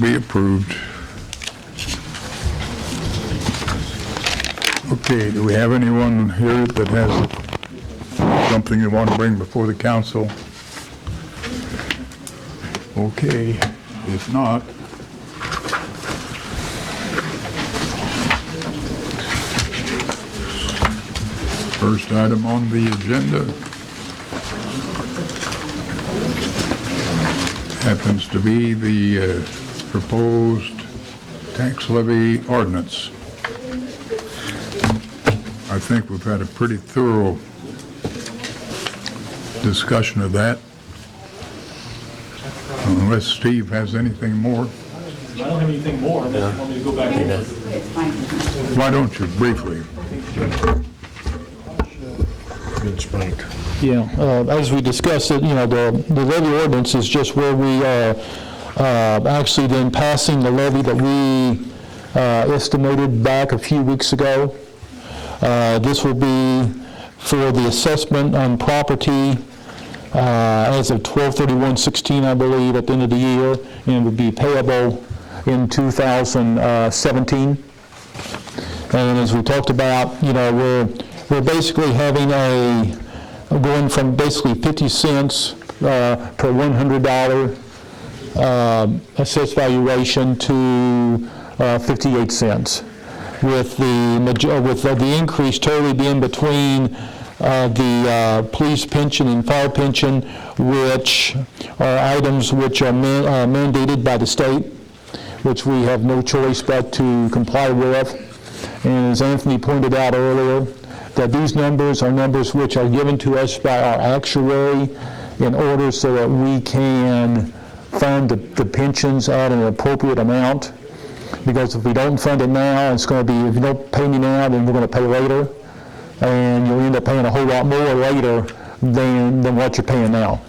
Be approved. Okay, do we have anyone here that has something they want to bring before the council? Okay, if not, first item on the agenda happens to be the proposed tax levy ordinance. I think we've had a pretty thorough discussion of that. Unless Steve has anything more. I don't have anything more, unless you want me to go back over. Why don't you briefly? Good spike. Yeah, as we discussed it, the levy ordinance is just where we are actually then passing the levy that we estimated back a few weeks ago. This will be for the assessment on property as of 12/31/16, I believe, at the end of the year, and would be payable in 2017. And as we talked about, we're basically having going from basically 50 cents per $100 assessed valuation to 58 cents, with the increase totally being between the police pension and fire pension, which are items which are mandated by the state, which we have no choice but to comply with. And as Anthony pointed out earlier, that these numbers are numbers which are given to us by our actuary in order so that we can fund the pensions at an appropriate amount. Because if we don't fund it now, it's going to be, if you don't pay me now, then we're going to pay later. And you'll end up paying a whole lot more later than what you're paying now.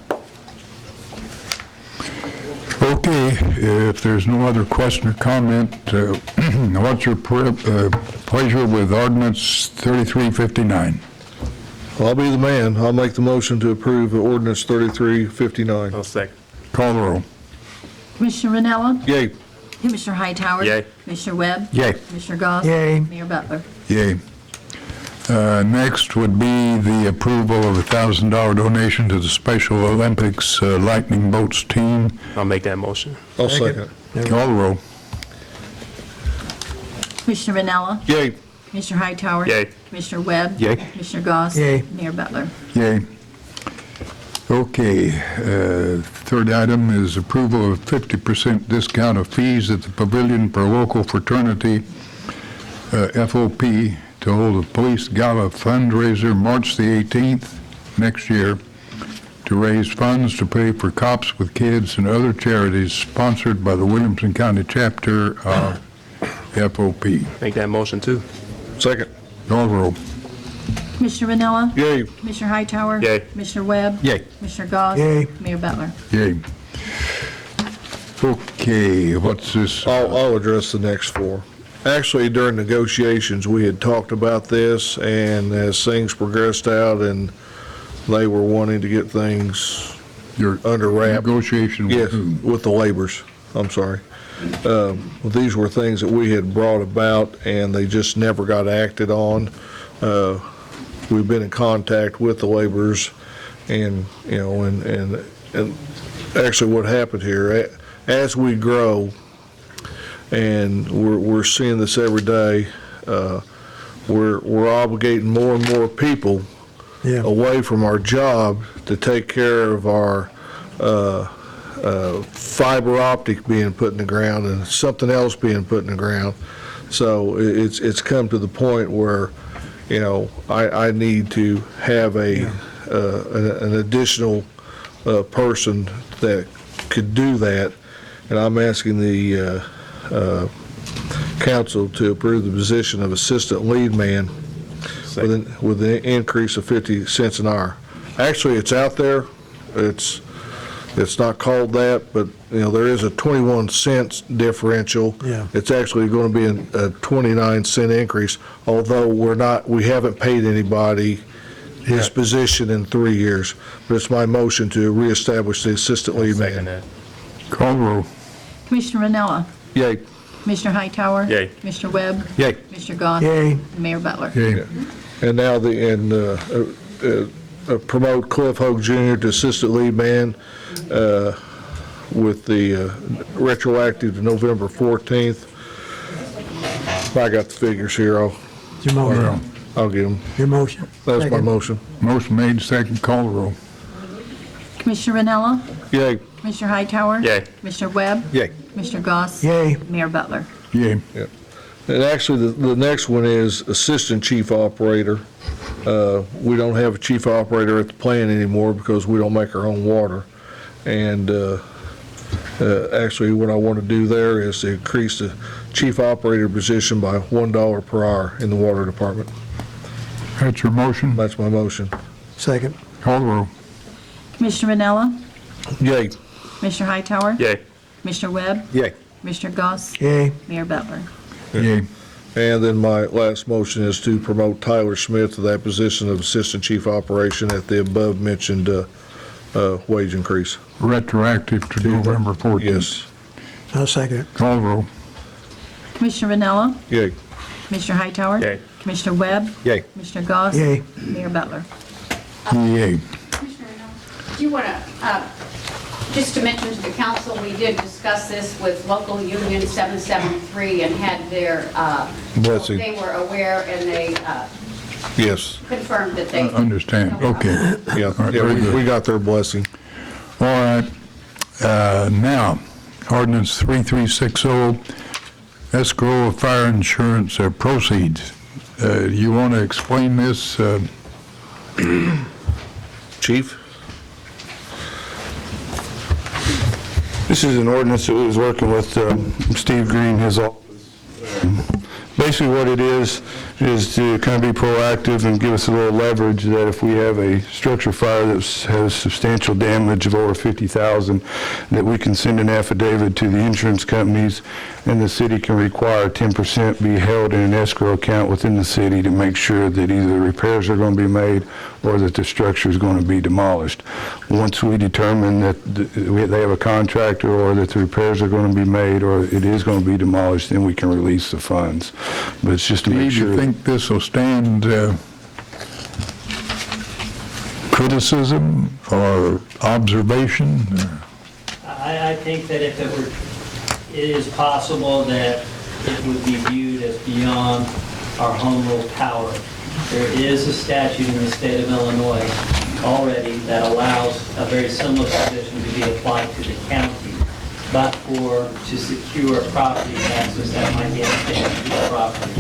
Okay, if there's no other question or comment, what's your pleasure with ordinance 3359? I'll be the man. I'll make the motion to approve ordinance 3359. I'll second. Call the roll. Commissioner Ranella? Yay. Commissioner Hightower? Yay. Commissioner Webb? Yay. Commissioner Goss? Yay. Mayor Butler? Yay. Next would be the approval of a $1,000 donation to the Special Olympics Lightning Boats team. I'll make that motion. I'll second. Call the roll. Commissioner Ranella? Yay. Commissioner Hightower? Yay. Commissioner Webb? Yay. Commissioner Goss? Yay. Mayor Butler? Yay. Okay, third item is approval of 50% discount of fees at the Pavilion for local fraternity, FOP, to hold a police gala fundraiser March the 18th next year to raise funds to pay for Cops with Kids and other charities sponsored by the Williamson County chapter of FOP. Make that motion too. Second. Call the roll. Commissioner Ranella? Yay. Commissioner Hightower? Yay. Commissioner Webb? Yay. Commissioner Goss? Yay. Mayor Butler? Yay. Okay, what's this? I'll address the next four. Actually, during negotiations, we had talked about this, and as things progressed out and they were wanting to get things Your under wrap. negotiation with Yes, whom? with the laborers. I'm sorry. These were things that we had brought about, and they just never got acted on. We've been in contact with the laborers, and and actually, what happened here, as we grow, and we're seeing this every day, we're obligating more and more people away from our job to take care of our fiber optic being put in the ground and something else being put in the ground. So it's come to the point where, I need to have an additional person that could do that, and I'm asking the council to approve the position of assistant lead man with an increase of 50 cents an hour. Actually, it's out there. It's not called that, but there is a 21 cents differential. Yeah. It's actually going to be a 29-cent increase, although we haven't paid anybody his position in 3 years. But it's my motion to reestablish the assistant lead Second man. that. Call the roll. Commissioner Ranella. Yay. Commissioner Hightower. Yay. Commissioner Webb. Yay. Commissioner Goss. Yay. And Mayor Butler. Yay. And now promote Cliff Hogue Jr. to assistant lead man with the retroactive to November 14th. I got the figures here. Your motion. I'll get them. Your motion. That's my Second. motion. Motion made, second, call the roll. Commissioner Ranella. Yay. Commissioner Hightower. Yay. Commissioner Webb. Yay. Commissioner Goss. Yay. Mayor Butler. Yay. And actually, the next one is assistant chief operator. We don't have a chief operator at the plant anymore because we don't make our own water. And actually, what I want to do there is to increase the chief operator position by $1 per hour in the water department. That's your motion. That's my motion. Second. Call the roll. Commissioner Ranella. Yay. Commissioner Hightower. Yay. Commissioner Webb. Yay. Commissioner Goss. Yay. Mayor Butler. Yay. And then my last motion is to promote Tyler Smith to that position of assistant chief operation at the above mentioned wage increase. Retroactive to November 14th. Yes. I'll second it. Call the roll. Commissioner Ranella. Yay. Commissioner Hightower. Yay. Commissioner Webb. Yay. Commissioner Goss. Yay. Mayor Butler. Yay. Do you want to, just to mention to the council, we did discuss this with local union 773 and had their, Blessing. they were aware and they Yes. confirmed that they. Understand, okay. Yeah. All right, Yeah. very good. We got their blessing. All right, now, ordinance 3360, escrow of fire insurance proceeds. You want to explain this? Chief? This is an ordinance that we was working with Steve Green, his office. Basically what it is to kind of be proactive and give us a little leverage that if we have a structure fire that has substantial damage of over $50,000, that we can send an affidavit to the insurance companies and the city can require 10% be held in an escrow account within the city to make sure that either the repairs are going to be made or that the structure is going to be demolished. Once we determine that they have a contractor or that the repairs are going to be made or it is going to be demolished, then we can release the funds. But it's just to Do make you sure. think this will stand criticism or observation? I think that if it is possible that it would be viewed as beyond our home rule power. There is a statute in the state of Illinois already that allows a very similar provision to be applied to the county, but to secure property taxes that might be outstanding to the property.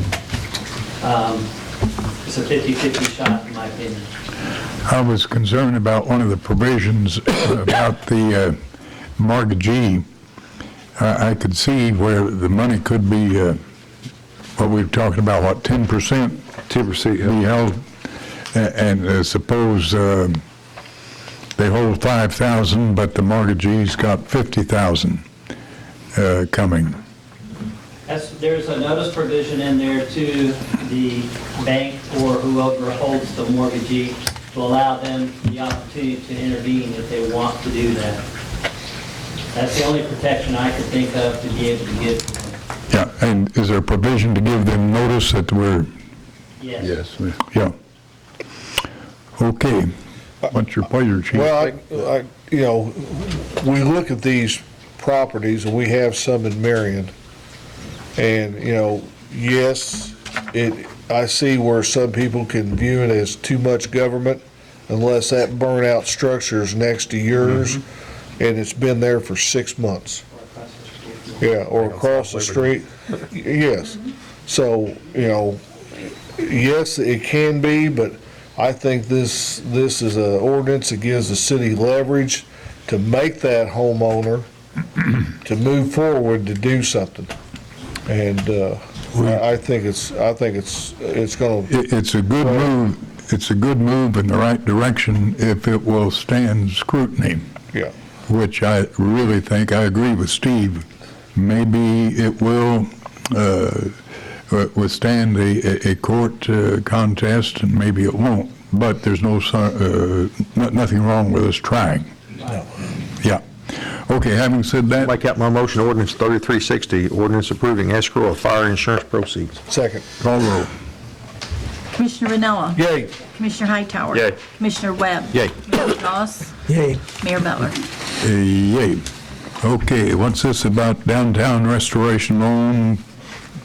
It's a 50-50 shot, in my opinion. I was concerned about one of the provisions about the mortgagee. I could see where the money could be, what we were talking about, what, 10%? 10% be held, and suppose they hold 5,000, but the mortgagee's got 50,000 coming. There's a notice provision in there to the bank or whoever holds the mortgagee to allow them the opportunity to intervene if they want to do that. That's the only protection I could think of to be able to give to them. Yeah, and is there a provision to give them notice that we're, Yes. yeah. Okay, what's your pleasure, Chief? Well, we look at these properties, and we have some in Marion, and, yes, I see where some people can view it as too much government unless that burnout structure is next to yours, and it's been there for 6 months. Yeah, or across the street, yes. So, yes, it can be, but I think this is an ordinance that gives the city leverage to make that homeowner to move forward to do something. And I think it's going to. It's a good move. It's a good move in the right direction if it will stand scrutiny. Yeah. Which I really think, I agree with Steve. Maybe it will withstand a court contest, and maybe it won't. But there's nothing wrong with us trying. No. Yeah. Okay, having said that, Make out my motion, ordinance 3360, ordinance approving escrow of fire insurance proceeds. Second. call roll. Commissioner Ranella. Yay. Commissioner Hightower. Yay. Commissioner Webb. Yay. Commissioner Goss. Yay. Mayor Butler. Yay. Okay, what's this about downtown restoration loan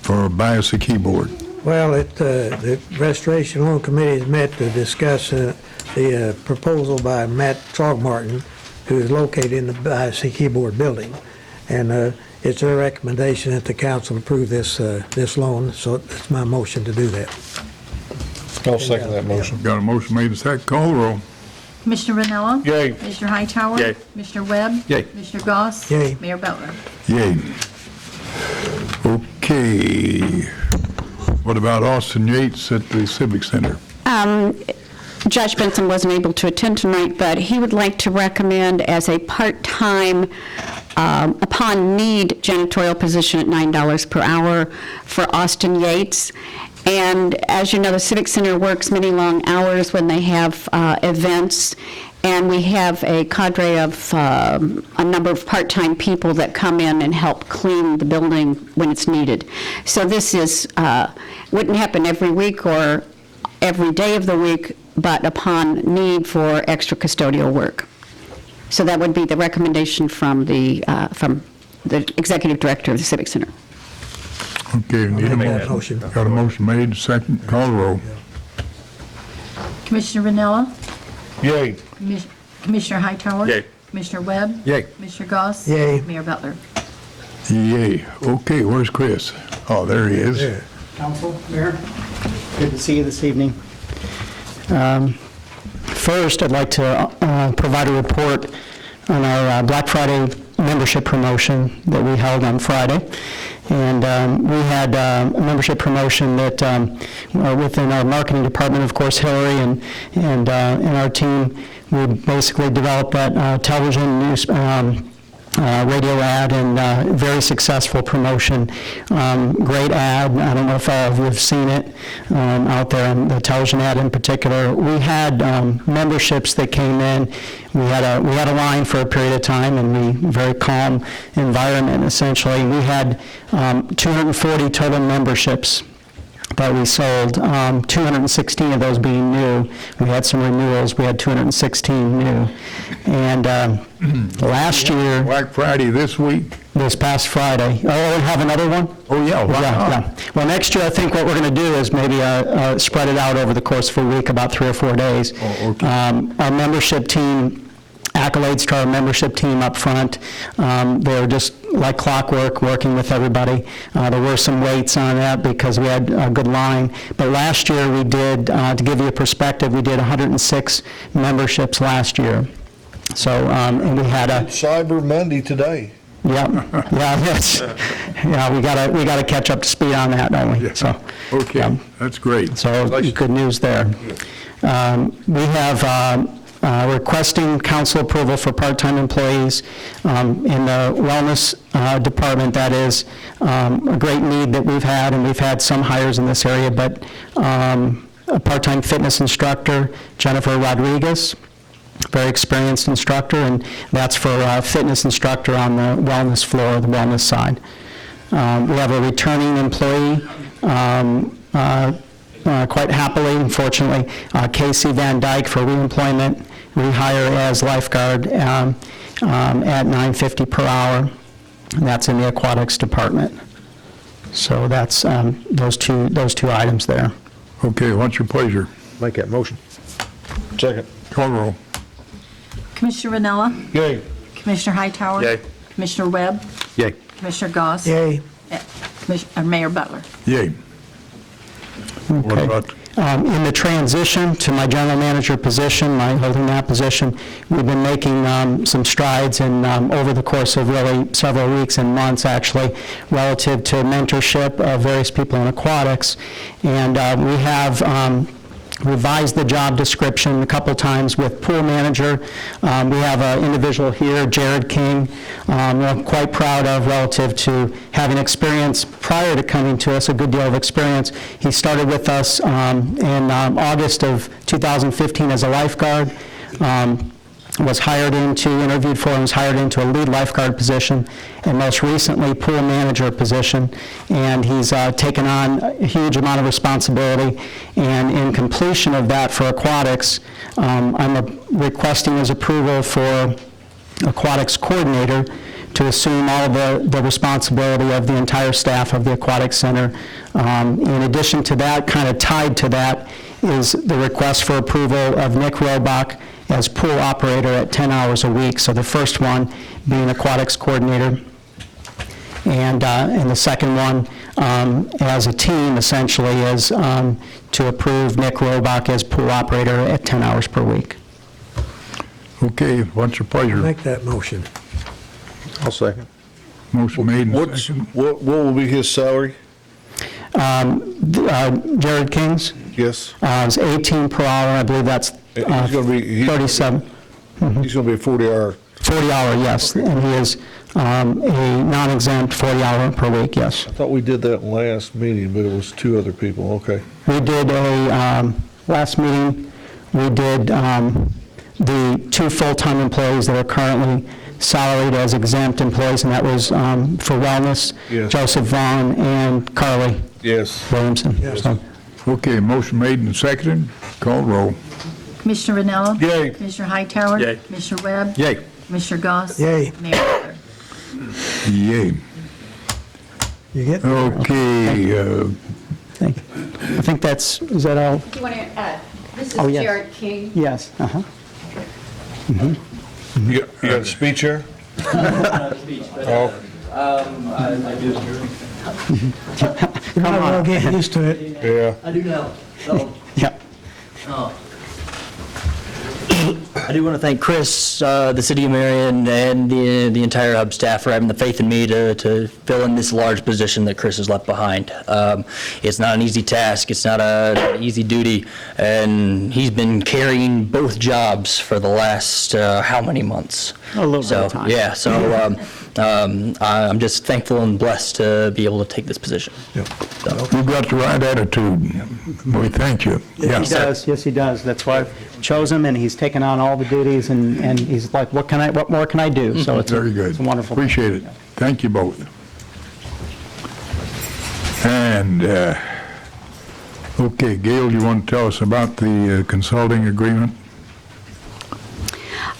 for Byassee Keyboard? Well, the Restoration Loan Committee has met to discuss the proposal by Matt Trogmartin, who is located in the Byassee Keyboard building. And it's their recommendation that the council approve this loan, so it's my motion to do that. I'll second that motion. Got a motion made, a second, call roll. Commissioner Ranella. Yay. Commissioner Hightower. Yay. Commissioner Webb. Yay. Commissioner Goss. Yay. Mayor Butler. Yay. Okay. What about Austin Yates at the Civic Center? Judge Benson wasn't able to attend tonight, but he would like to recommend as a part-time, upon need janitorial position at $9 per hour for Austin Yates. And as you know, the Civic Center works many long hours when they have events, and we have a cadre of a number of part-time people that come in and help clean the building when it's needed. So this wouldn't happen every week or every day of the week, but upon need for extra custodial work. So that would be the recommendation from the executive director of the Civic Center. Okay, need a Make that motion. motion. Got a motion made, second, call roll. Commissioner Ranella. Yay. Commissioner Hightower. Yay. Commissioner Webb. Yay. Commissioner Goss. Yay. Mayor Butler. Yay. Okay, where's Chris? Oh, there he is. There. Council, Mayor, good to see you this evening. First, I'd like to provide a report on our Black Friday membership promotion that we held on Friday. And we had a membership promotion that within our marketing department, of course, Hillary and our team, we basically developed that television, news, radio ad, and very successful promotion. Great ad. I don't know if all of you have seen it out there, and the television ad in particular. We had memberships that came in. We had a line for a period of time, and very calm environment, essentially. We had 240 total memberships that we sold, 216 of those being new. We had some renewals. We had 216 new. And last year, Black Friday this week? this past Friday, we have another one? Oh, yeah, why not? Yeah. Well, next year, I think what we're going to do is maybe spread it out over the course of a week, about 3 or 4 days. Oh, okay. Our membership team, accolades to our membership team up front. They were just like clockwork, working with everybody. There were some waits on that because we had a good line. But last year we did, to give you a perspective, we did 106 memberships last year. So, and we had a, Cyber Monday today. yes. Yeah, we gotta catch up to speed on that, don't we? So, Okay, yeah. that's great. So good news there. We have requesting council approval for part-time employees in the wellness department. That is a great need that we've had, and we've had some hires in this area, but a part-time fitness instructor, Jennifer Rodriguez, very experienced instructor, and that's for a fitness instructor on the wellness floor, the wellness side. We have a returning employee, quite happily, unfortunately, Casey Van Dyke for reemployment, rehire as lifeguard at $9.50 per hour. And that's in the aquatics department. So that's those two items there. Okay, what's your pleasure? Make that motion. Second. Call roll. Commissioner Ranella. Yay. Commissioner Hightower. Yay. Commissioner Webb. Yay. Commissioner Goss. Yay. Mayor Butler. Yay. What Okay. about, In the transition to my general manager position, my holding that position, we've been making some strides in over the course of really several weeks and months, actually, relative to mentorship of various people in aquatics. And we have revised the job description a couple times with pool manager. We have an individual here, Jared King, we're quite proud of relative to having experience prior to coming to us, a good deal of experience. He started with us in August of 2015 as a lifeguard. was interviewed for and was hired into a lead lifeguard position, and most recently pool manager position. And he's taken on a huge amount of responsibility. And in completion of that for aquatics, I'm requesting his approval for aquatics coordinator to assume all of the responsibility of the entire staff of the aquatic center. In addition to that, kind of tied to that, is the request for approval of Nick Robach as pool operator at 10 hours a week. So the first one being aquatics coordinator, and the second one as a team essentially is to approve Nick Robach as pool operator at 10 hours per week. Okay, what's your pleasure? Make that motion. I'll second. Motion made and seconded. What will be his salary? Jared King's Yes. is 18 per hour. I believe that's He's going to be, 37. he's going to be a 40-hour. 40-hour, yes, and he is a non-exempt 40-hour per week, yes. I thought we did that last meeting, but it was 2 other people. Okay. We did last meeting, we did the 2 full-time employees that are currently salaried as exempt employees, and that was for wellness, Yes. Joseph Vaughn and Carly Yes. Williamson. Yes. So, Okay, motion made and seconded. Call roll. Commissioner Ranella? Yay. Commissioner Hightower? Yay. Commissioner Webb? Yay. Commissioner Goss? Yay. Mayor Butler? Yay. You get Okay, thank you. I think is that all? Do you want to, this is Oh, yes. Jared King. Yes, uh-huh. You got a speech here? Oh, I do. You're not going to get used to it. yeah. I do know. So, Yeah. I do want to thank Chris, the city of Marion, and the entire hub staff for having the faith in me to fill in this large position that Chris has left behind. It's not an easy task. It's not an easy duty, and he's been carrying both jobs for the last how many months? A little bit of time. Yeah, so I'm just thankful and blessed to be able to take this position. you've got the right attitude. We thank you. He does, yes, he does. That's why I chose him, and he's taken on all the duties, and he's like, what more can I do? So it's Very good. It's a wonderful thing. Appreciate it. Thank you both. And, okay, Gail, you want to tell us about the consulting agreement?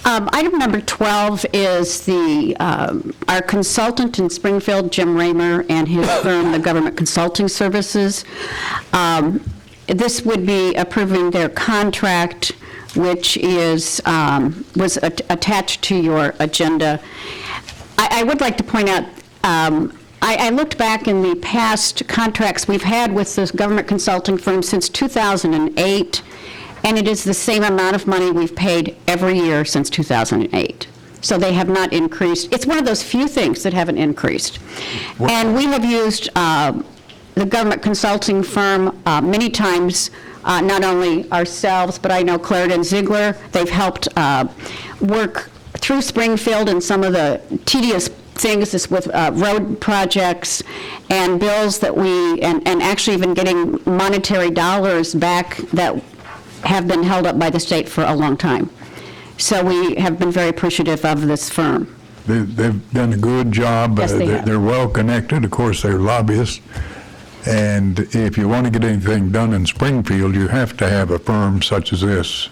Item number 12 is our consultant in Springfield, Jim Raymer, and his firm, the Government Consulting Services. This would be approving their contract, which was attached to your agenda. I would like to point out, I looked back in the past contracts we've had with this government consulting firm since 2008, and it is the same amount of money we've paid every year since 2008. So they have not increased. It's one of those few things that haven't increased. And we have used the government consulting firm many times, not only ourselves, but I know Clarendon Ziegler. They've helped work through Springfield and some of the tedious things with road projects and bills that and actually even getting monetary dollars back that have been held up by the state for a long time. So we have been very appreciative of this firm. They've done a good job. Yes, they have. They're well connected. Of course, they're lobbyists. And if you want to get anything done in Springfield, you have to have a firm such as this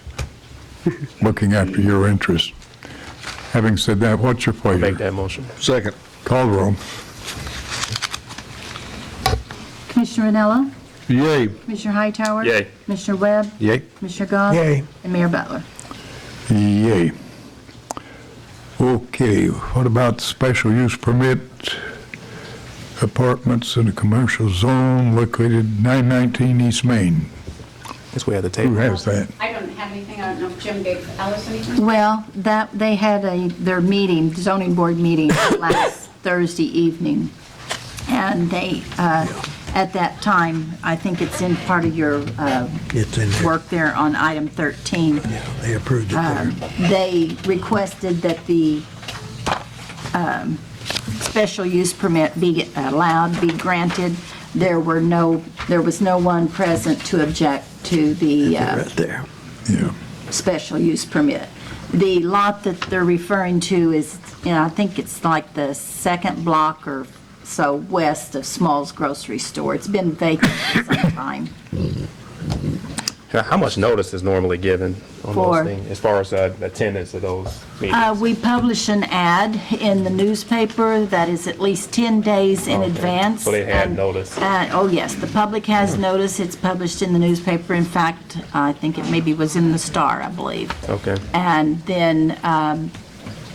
looking after your interests. Having said that, what's your pleasure? Make that motion. Second. Call the roll. Commissioner Ranella? Yay. Commissioner Hightower? Yay. Commissioner Webb? Yay. Commissioner Goss? Yay. And Mayor Butler? Yay. Okay, what about special use permit apartments in a commercial zone located 919 East Main? Guess we have the Who table. has that? I don't have anything. I don't know if Jim gave Alice anything. Well, they had their meeting, zoning board meeting last Thursday evening, and they, at that time, I think it's in part of your It's in there. work there on item 13. Yeah, they approved it there. They requested that the special use permit be allowed, be granted. There was no one present to object to the Right there. Yeah. special use permit. The lot that they're referring to is, I think it's like the second block or so west of Small's Grocery Store. It's been vacant for some time. How much notice is normally given on For- those things, as far as attendance of those meetings? We publish an ad in the newspaper that is at least 10 days in Okay. advance. So they had and- notice. Oh, yes, the public has notice. It's published in the newspaper. In fact, I think it maybe was in the Star, I believe. Okay. And then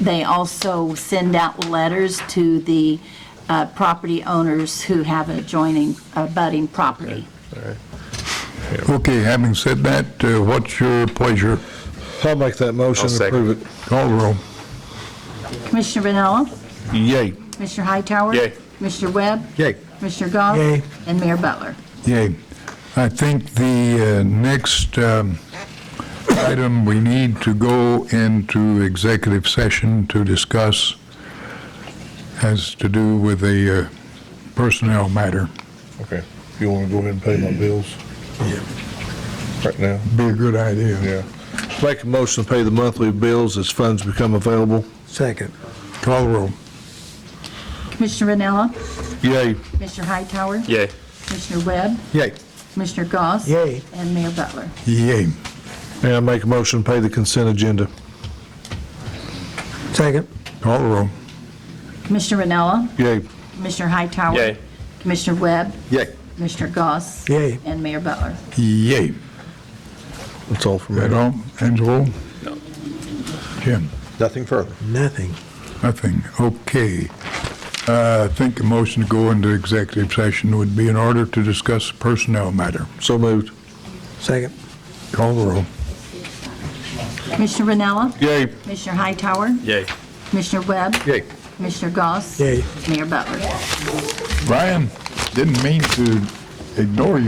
they also send out letters to the property owners who have adjoining, abutting property. All right. Okay, having said that, what's your pleasure? I'll make that motion I'll and second. approve it. Call the roll. Commissioner Vanella? Yay. Commissioner Hightower? Yay. Commissioner Webb? Yay. Commissioner Goss? Yay. And Mayor Butler. Yay. I think the next item, we need to go into executive session to discuss has to do with a personnel matter. Okay. You want to go ahead and pay my bills? Yeah. Right now? Be a good idea. Yeah. Make a motion to pay the monthly bills as funds become available. Second. Call the roll. Commissioner Vanella? Yay. Commissioner Hightower? Yay. Commissioner Webb? Yay. Commissioner Goss? Yay. And Mayor Butler. Yay. And I make a motion to pay the consent agenda. Second. Call the roll. Commissioner Vanella? Yay. Commissioner Hightower? Yay. Commissioner Webb? Yay. Commissioner Goss? Yay. And Mayor Butler. Yay. That's all from That me. all? Angelo? No. Jim? Nothing further. Nothing. Nothing. Okay. I think a motion to go into executive session would be in order to discuss personnel matter. So moved. Second. Call the roll. Commissioner Vanella? Yay. Commissioner Hightower? Yay. Commissioner Webb? Yay. Commissioner Goss? Yay. Mayor Butler. Brian, didn't mean to ignore you.